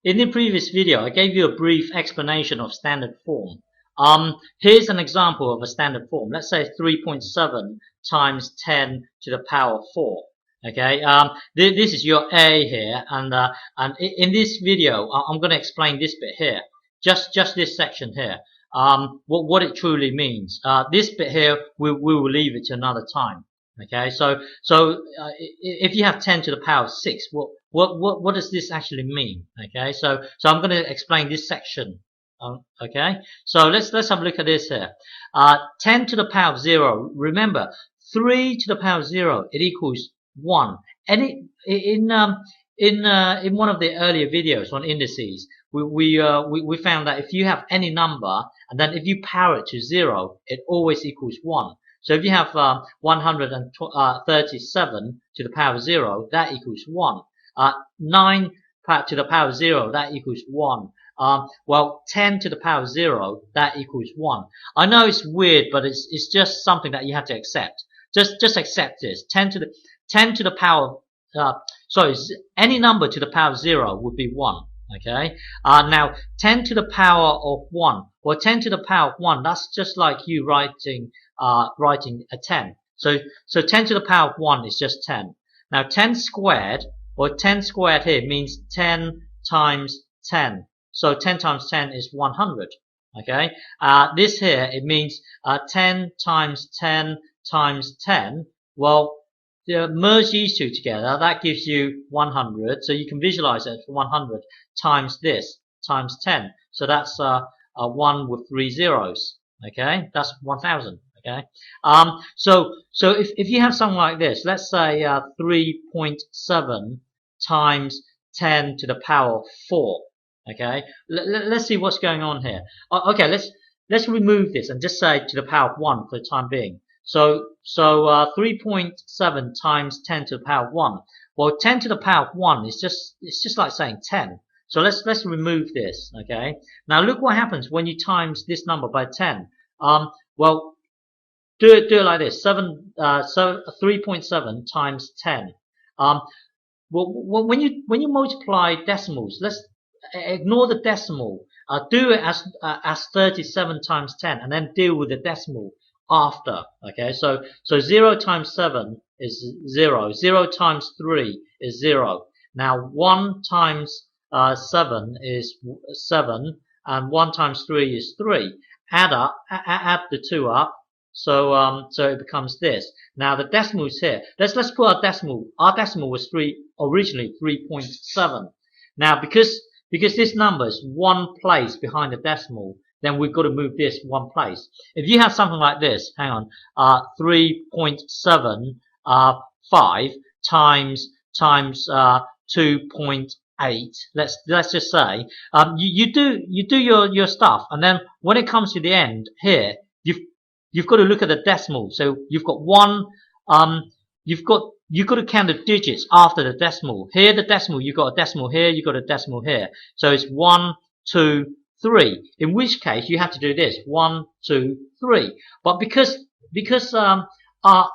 In the previous video, I gave you a brief explanation of standard form. Here's an example of a standard form. Let's say 3.7 times 10 to the power 4. Okay, this is your A here, and in this video, I'm going to explain this bit here, just this section here, what it truly means. This bit here, we will leave it to another time. Okay, so if you have 10 to the power 6, what does this actually mean? Okay, so I'm going to explain this section. Okay, so let's have a look at this here. 10 to the power of 0. Remember, 3 to the power of 0, it equals 1. And in one of the earlier videos on indices, we found that if you have any number and then if you power it to 0, it always equals 1. So if you have 137 to the power of 0, that equals 1. 9 to the power of 0, that equals 1. Well, 10 to the power of 0, that equals 1. I know it's weird, but it's just something that you have to accept. Just accept this. 10 to the power any number to the power of 0 would be 1. Okay. Now 10 to the power of 1. Well, 10 to the power of 1, that's just like you writing a 10. So 10 to the power of 1 is just 10. Now 10 squared, or 10 squared here means 10 times 10. So 10 times 10 is 100. Okay. This here, it means 10 times 10 times 10. Well, merge these two together, that gives you 100. So you can visualize it for 100 times this, times 10. So that's a 1 with 3 zeros. Okay, that's 1000. Okay, so if you have something like this, let's say 3.7 times 10 to the power of 4. Okay, let's see what's going on here. Okay, let's remove this and just say to the power of 1 for the time being. So 3.7 times 10 to the power of 1. Well, 10 to the power of 1 is just like saying 10. So let's remove this. Okay. Now look what happens when you times this number by 10. Well, do it like this. 3.7 times 10. Well, when you multiply decimals, let's ignore the decimal. Do it as 37 times 10, and then deal with the decimal after. Okay, so 0 times 7 is 0. 0 times 3 is 0. Now 1 times 7 is 7, and 1 times 3 is 3. Add the two up. So it becomes this. Now the decimal is here. Let's put our decimal. Our decimal was originally 3.7. Now because this number is one place behind the decimal, then we've got to move this one place. If you have something like this, hang on, 3.75 times 2.8. Let's just say you do your stuff, and then when it comes to the end here, you've got to look at the decimal. So you've got one, you've got to count the digits after the decimal. Here the decimal, you've got a decimal here, you've got a decimal here. So it's 1, 2, 3. In which case you have to do this: 1, 2, 3. But because our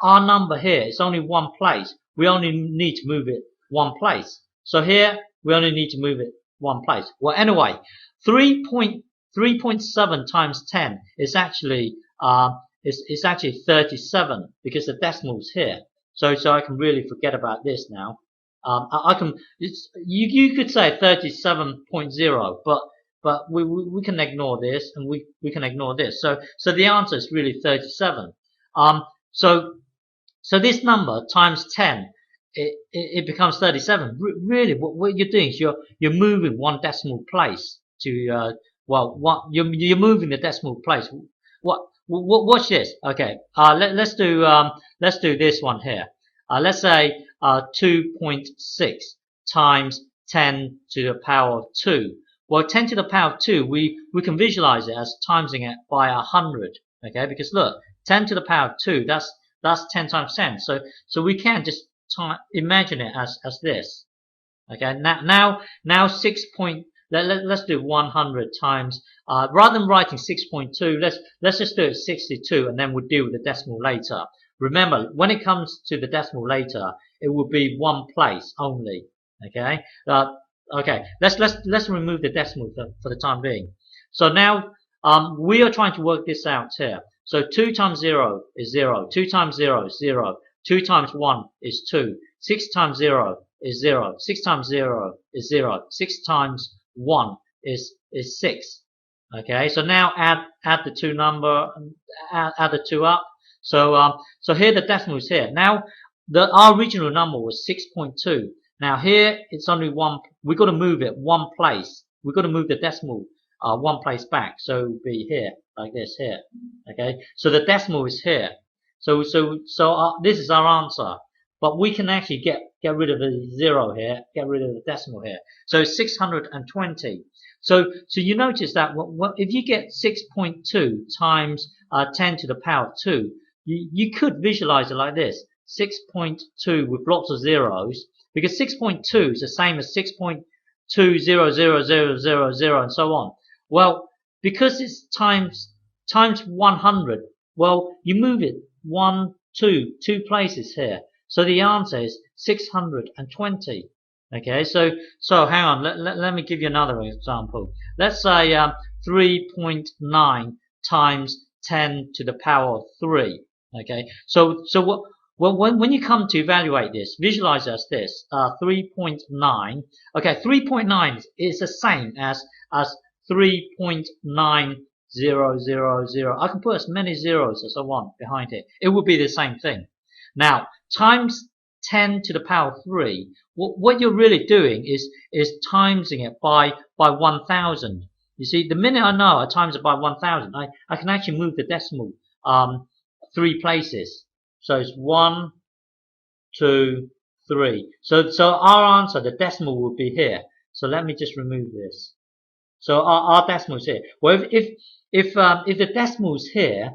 number here is only one place, we only need to move it one place. So here we only need to move it one place. Well, anyway, 3.7 times 10 is actually it's actually 37 because the decimal's here. So I can really forget about this now. You could say 37.0, but we can ignore this, and we can ignore this. So the answer is really 37. So this number times 10, it becomes 37. Really, what you're doing is you're moving one decimal place to you're moving the decimal place. Watch this. Okay. Let's do this one here. Let's say 2.6 times 10 to the power of 2. Well, 10 to the power of 2, we can visualize it as timesing it by 100. Okay, because look, 10 to the power of 2, that's 10 times 10. So we can just imagine it as this. Okay. Now 6. Let's do 100 times. Rather than writing 6.2, let's just do it 62, and then we'll deal with the decimal later. Remember, when it comes to the decimal later, it will be one place only. Okay. Okay, let's remove the decimal for the time being. So now we are trying to work this out here. So 2 times 0 is 0. 2 times 0 is 0. 2 times 1 is 2. 6 times 0 is 0. 6 times 0 is 0. 6 times 1 is 6. Okay, so now add the two number, add the two up. So here the decimal is here. Now our original number was 6.2. Now here it's only one. We got to move it one place. We got to move the decimal one place back. So it will be here, like this here. Okay. So the decimal is here. So this is our answer. But we can actually get rid of the 0 here, get rid of the decimal here. So 620. So you notice that if you get 6.2 times 10 to the power of 2, you could visualize it like this: 6.2 with lots of zeros, because 6.2 is the same as 6.2000000 and so on. Well, because it's times 100, well, you move it 2 places here. So the answer is 620. Okay, so hang on, let me give you another example. Let's say 3.9 times 10 to the power of 3. Okay, so when you come to evaluate this, visualize as this 3.9. Okay, 3.9 is the same as 3.9000. I can put as many zeros as I want behind it. It will be the same thing. Now, times 10 to the power of 3. What you're really doing is timesing it by 1,000. You see, the minute I know I times it by 1,000, I can actually move the decimal 3 places. So it's 1, 2, 3. So our answer, the decimal, will be here. So let me just remove this. So our decimal is here. Well, if the decimal is here,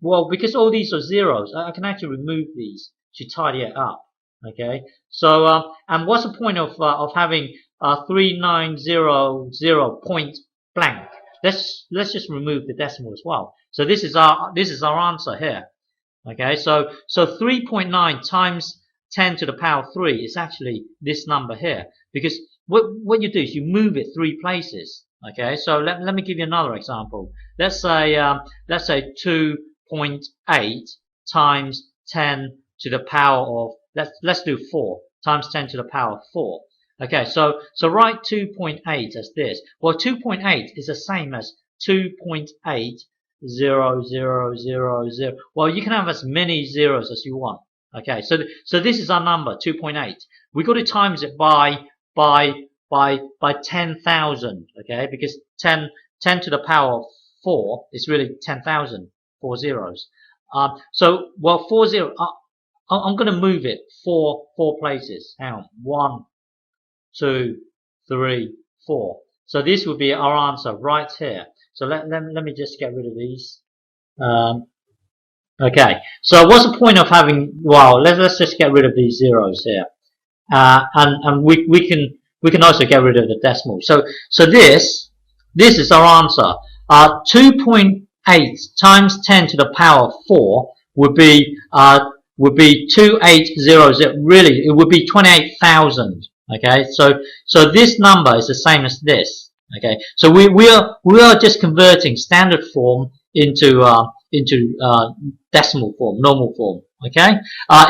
well, because all these are zeros, I can actually remove these to tidy it up. Okay. So and what's the point of having 3900 point blank? Let's just remove the decimal as well. So this is our answer here. Okay. So 3.9 times 10 to the power of 3 is actually this number here, because what you do is you move it 3 places. Okay. So let me give you another example. Let's say 2.8 times 10 to the power of, let's do 4 times 10 to the power of 4. Okay, so write 2.8 as this. Well, 2.8 is the same as 2.80000. Well, you can have as many zeros as you want. Okay, so this is our number, 2.8. We got to times it by 10,000. Okay, because 10 to the power of 4 is really 10,000. 4 zeros. So, well, 4 0. I'm going to move it 4 places. Hang on. 1, 2, 3, 4. So this would be our answer right here. So let me just get rid of these. Okay. So what's the point of having? Well, let's just get rid of these zeros here. And we can also get rid of the decimal. So this is our answer. 2.8 times 10 to the power of 4 would be 2800. Really, it would be 28,000. Okay, so this number is the same as this. Okay, so we are just converting standard form into decimal form, normal form. Okay,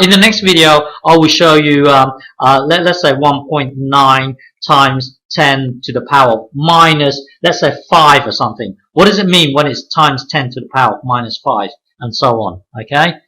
in the next video I will show you let's say 1.9 times 10 to the power of minus, let's say 5 or something. What does it mean when it's times 10 to the power of minus 5, and so on. Okay.